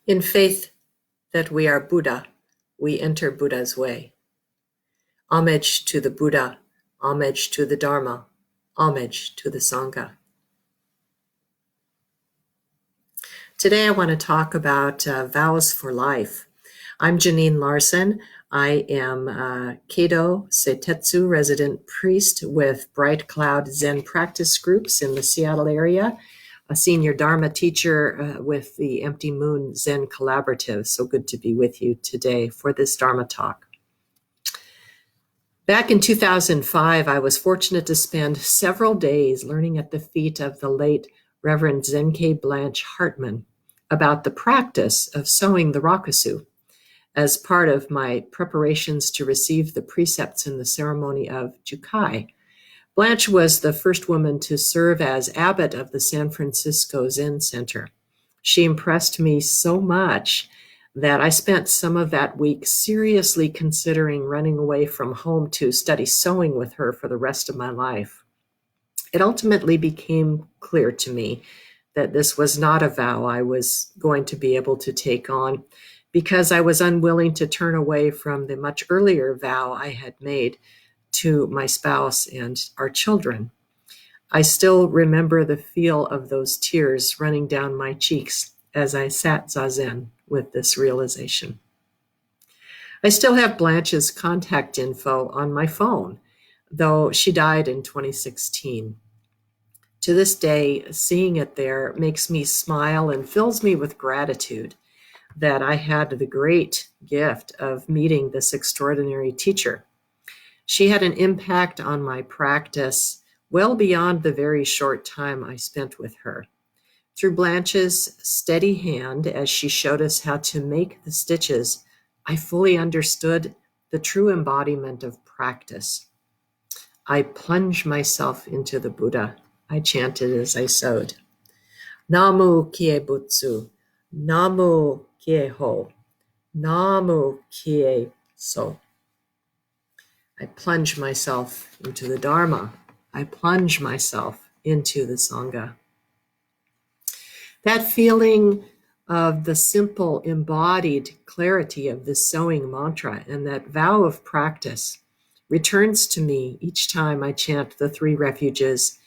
In faith that we are Buddha, we enter Buddha's way. Homage to the Buddha, homage to the Dharma, homage to the Sangha. Today I want to talk about vows for life. I'm Janine Larsen. I am Janine Seitetsu resident priest with Bright Cloud Zen practice groups in the Seattle area, a senior Dharma teacher with the Empty Moon Zen Collaborative. So good to be with you today for this Dharma talk. Back in 2005, I was fortunate to spend several days learning at the feet of the late Reverend Zenke Blanche Hartman about the practice of sewing the rakusu as part of my preparations to receive the precepts in the ceremony of Jukai. Blanche was the first woman to serve as abbot of the San Francisco Zen Center. She impressed me so much that I spent some of that week seriously considering running away from home to study sewing with her for the rest of my life. It ultimately became clear to me that this was not a vow I was going to be able to take on because I was unwilling to turn away from the much earlier vow I had made to my spouse and our children. I still remember the feel of those tears running down my cheeks as I sat zazen with this realization. I still have Blanche's contact info on my phone, though she died in 2016. To this day, seeing it there makes me smile and fills me with gratitude that I had the great gift of meeting this extraordinary teacher. She had an impact on my practice well beyond the very short time I spent with her. Through Blanche's steady hand as she showed us how to make the stitches, I fully understood the true embodiment of practice. I plunge myself into the Buddha, I chanted as I sewed. Namu Kie Butsu, Namu Kie Ho, Namu Kie So. I plunge myself into the Dharma. I plunge myself into the Sangha. That feeling of the simple embodied clarity of the sewing mantra and that vow of practice returns to me each time I chant the 3 refuges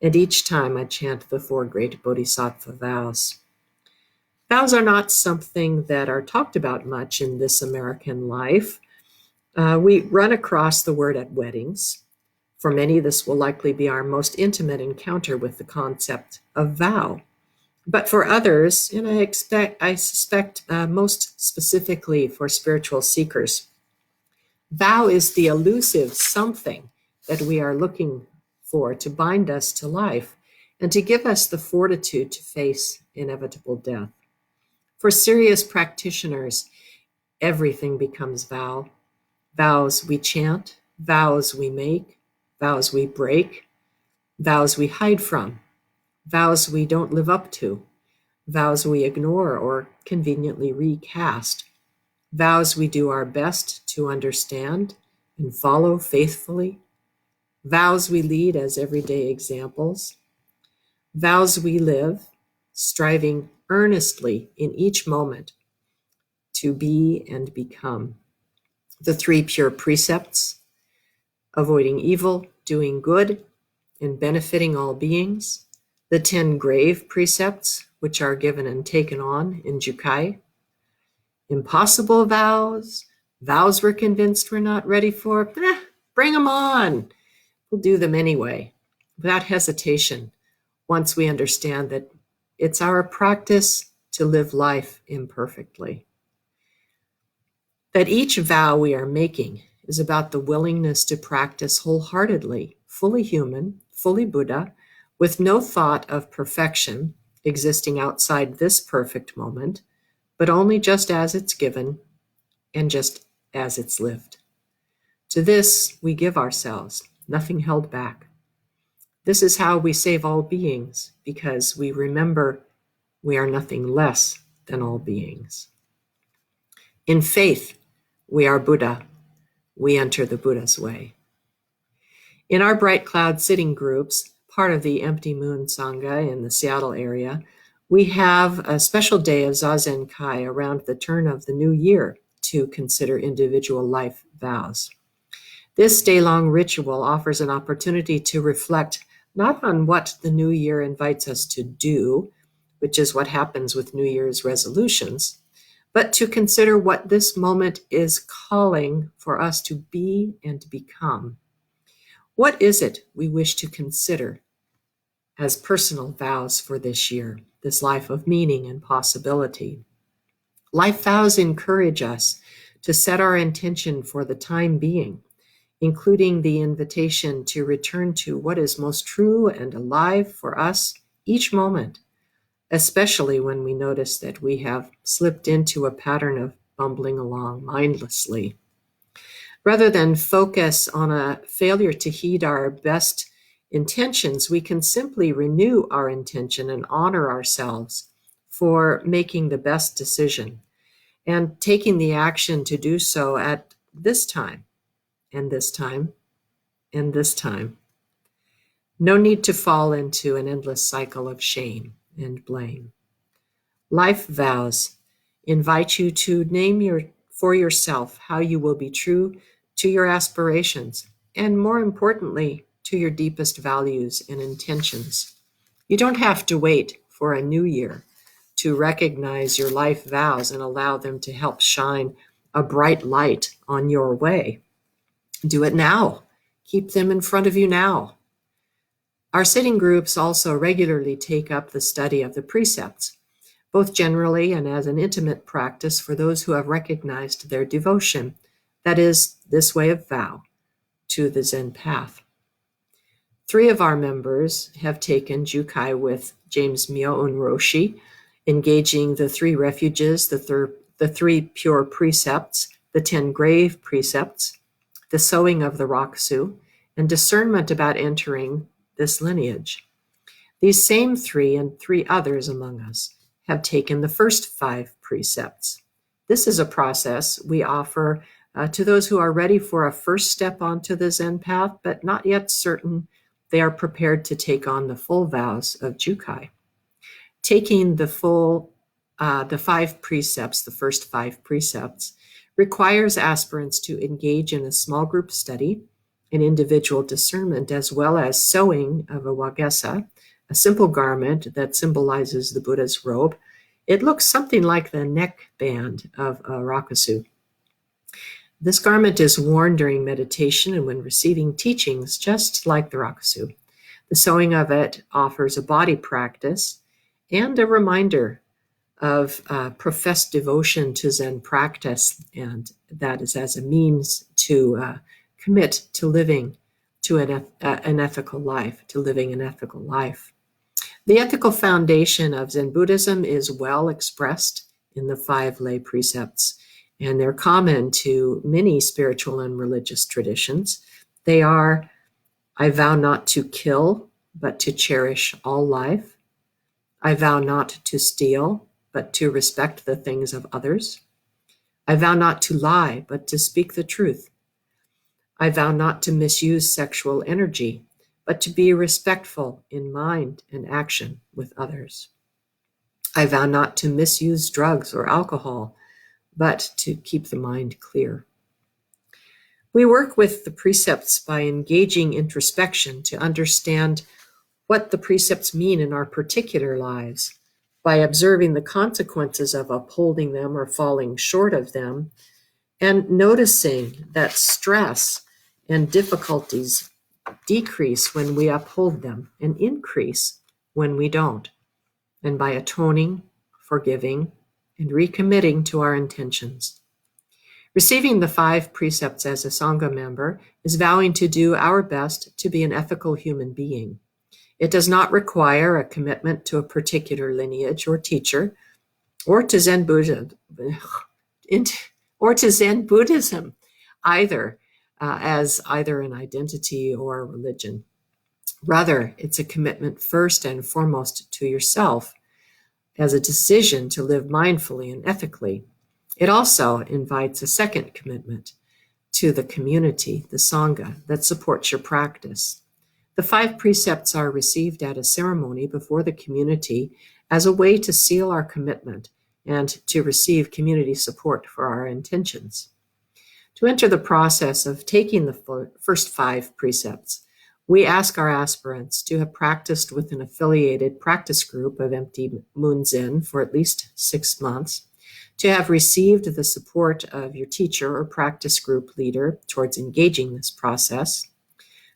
and each time I chant the 4 great Bodhisattva vows. Vows are not something that are talked about much in this American life. We run across the word at weddings. For many, this will likely be our most intimate encounter with the concept of vow. But for others, and I suspect most specifically for spiritual seekers, vow is the elusive something that we are looking for to bind us to life and to give us the fortitude to face inevitable death. For serious practitioners, everything becomes vow. Vows we chant, vows we make, vows we break, vows we hide from, vows we don't live up to, vows we ignore or conveniently recast, vows we do our best to understand and follow faithfully, vows we lead as everyday examples, vows we live, striving earnestly in each moment to be and become. The 3 pure precepts, avoiding evil, doing good, and benefiting all beings. The 10 grave precepts, which are given and taken on in Jukai. Impossible vows, vows we're convinced we're not ready for. Bring them on. We'll do them anyway, without hesitation, once we understand that it's our practice to live life imperfectly. That each vow we are making is about the willingness to practice wholeheartedly, fully human, fully Buddha, with no thought of perfection existing outside this perfect moment, but only just as it's given and just as it's lived. To this we give ourselves, nothing held back. This is how we save all beings, because we remember we are nothing less than all beings. In faith, we are Buddha. We enter the Buddha's way. In our Bright Cloud sitting groups, part of the Empty Moon Sangha in the Seattle area, We have a special day of Zazen Kai around the turn of the new year to consider individual life vows. This day-long ritual offers an opportunity to reflect not on what the new year invites us to do, which is what happens with New Year's resolutions, but to consider what this moment is calling for us to be and to become. What is it we wish to consider as personal vows for this year, this life of meaning and possibility? Life vows encourage us to set our intention for the time being, including the invitation to return to what is most true and alive for us each moment, especially when we notice that we have slipped into a pattern of bumbling along mindlessly. Rather than focus on a failure to heed our best intentions, we can simply renew our intention and honor ourselves for making the best decision and taking the action to do so at this time, and this time, and this time. No need to fall into an endless cycle of shame and blame. Life vows invite you to name for yourself how you will be true to your aspirations, and more importantly, to your deepest values and intentions. You don't have to wait for a new year to recognize your life vows and allow them to help shine a bright light on your way. Do it now. Keep them in front of you now. Our sitting groups also regularly take up the study of the precepts, both generally and as an intimate practice for those who have recognized their devotion, that is, this way of vow, to the Zen path. 3 of our members have taken Jukai with James Myoun Roshi, engaging the 3 refuges, the 3 pure precepts, the 10 grave precepts, the sowing of the Rakusu, and discernment about entering this lineage. These same 3 and 3 others among us have taken the first 5 precepts. This is a process we offer to those who are ready for a first step onto the Zen path, but not yet certain they are prepared to take on the full vows of Jukai. Taking the 5 precepts, the first 5 precepts, requires aspirants to engage in a small group study, an individual discernment, as well as sewing of a wagesa, a simple garment that symbolizes the Buddha's robe. It looks something like the neckband of a rakusu. This garment is worn during meditation and when receiving teachings, just like the rakusu. The sewing of it offers a body practice and a reminder of professed devotion to Zen practice, and that is as a means to commit to living to an ethical life, to living an ethical life. The ethical foundation of Zen Buddhism is well expressed in the 5 lay precepts, and they're common to many spiritual and religious traditions. They are, I vow not to kill, but to cherish all life. I vow not to steal, but to respect the things of others. I vow not to lie, but to speak the truth. I vow not to misuse sexual energy, but to be respectful in mind and action with others. I vow not to misuse drugs or alcohol, but to keep the mind clear. We work with the precepts by engaging introspection to understand what the precepts mean in our particular lives, by observing the consequences of upholding them or falling short of them, and noticing that stress and difficulties decrease when we uphold them and increase when we don't, and by atoning, forgiving, and recommitting to our intentions. Receiving the 5 precepts as a Sangha member is vowing to do our best to be an ethical human being. It does not require a commitment to a particular lineage or teacher, or to Zen Buddhism, either as either an identity or a religion. Rather, it's a commitment first and foremost to yourself as a decision to live mindfully and ethically. It also invites a second commitment to the community, the Sangha, that supports your practice. The 5 precepts are received at a ceremony before the community as a way to seal our commitment and to receive community support for our intentions. To enter the process of taking the first 5 precepts, we ask our aspirants to have practiced with an affiliated practice group of Empty Moon Zen for at least 6 months, to have received the support of your teacher or practice group leader towards engaging this process,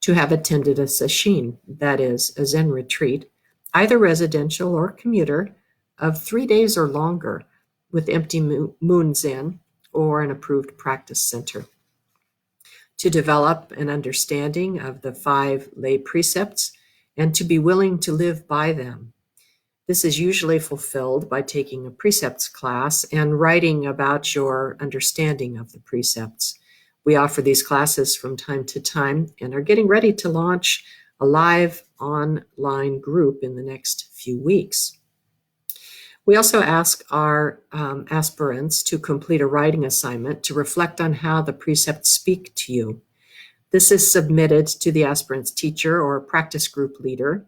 to have attended a sesshin, that is, a Zen retreat, either residential or commuter, of 3 days or longer with Empty Moon Zen or an approved practice center, to develop an understanding of the 5 lay precepts and to be willing to live by them. This is usually fulfilled by taking a precepts class and writing about your understanding of the precepts. We offer these classes from time to time and are getting ready to launch a live online group in the next few weeks. We also ask our aspirants to complete a writing assignment to reflect on how the precepts speak to you. This is submitted to the aspirant's teacher or practice group leader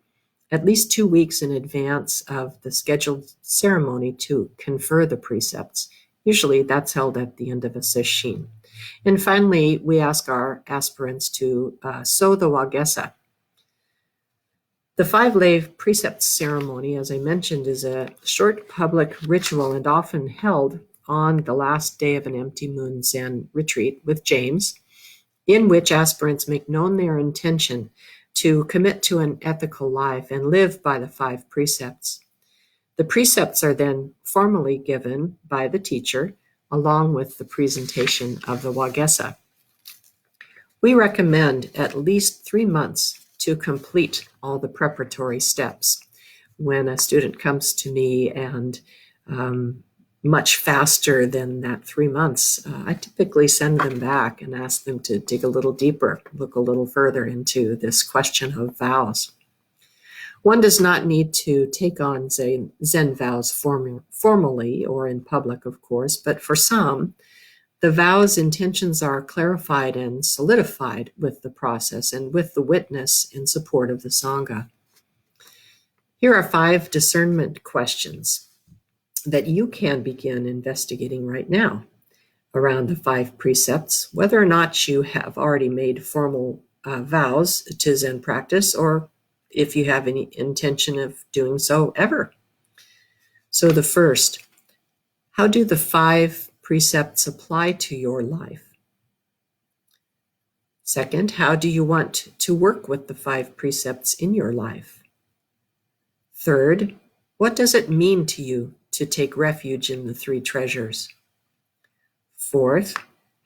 at least 2 weeks in advance of the scheduled ceremony to confer the precepts. Usually that's held at the end of a sesshin. And finally, we ask our aspirants to sow the wagesa. The 5 lay precepts ceremony, as I mentioned, is a short public ritual and often held on the last day of an Empty Moon Zen retreat with James, in which aspirants make known their intention to commit to an ethical life and live by the 5 precepts. The precepts are then formally given by the teacher, along with the presentation of the wagesa. We recommend at least 3 months to complete all the preparatory steps. When a student comes to me and much faster than that 3 months, I typically send them back and ask them to dig a little deeper, look a little further into this question of vows. One does not need to take on Zen vows formally or in public, of course, but for some, the vows' intentions are clarified and solidified with the process and with the witness and support of the Sangha. Here are 5 discernment questions that you can begin investigating right now around the 5 precepts, whether or not you have already made formal vows to Zen practice or if you have any intention of doing so ever. So the first, how do the 5 precepts apply to your life? Second, how do you want to work with the 5 precepts in your life? Third, what does it mean to you to take refuge in the 3 treasures? Fourth,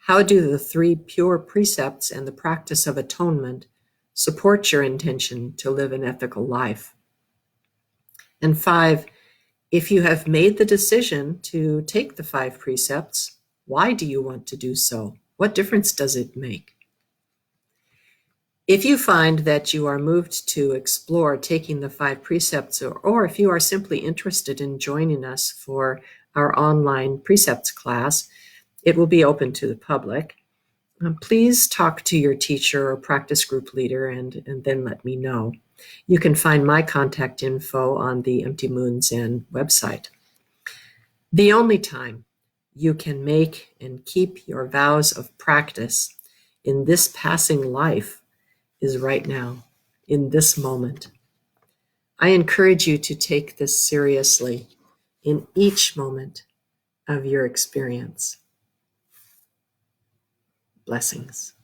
how do the 3 pure precepts and the practice of atonement support your intention to live an ethical life? And 5, if you have made the decision to take the 5 precepts, why do you want to do so? What difference does it make? If you find that you are moved to explore taking the 5 precepts, or if you are simply interested in joining us for our online precepts class, it will be open to the public. Please talk to your teacher or practice group leader and then let me know. You can find my contact info on the Empty Moon Zen website. The only time you can make and keep your vows of practice in this passing life is right now, in this moment. I encourage you to take this seriously in each moment of your experience. Blessings.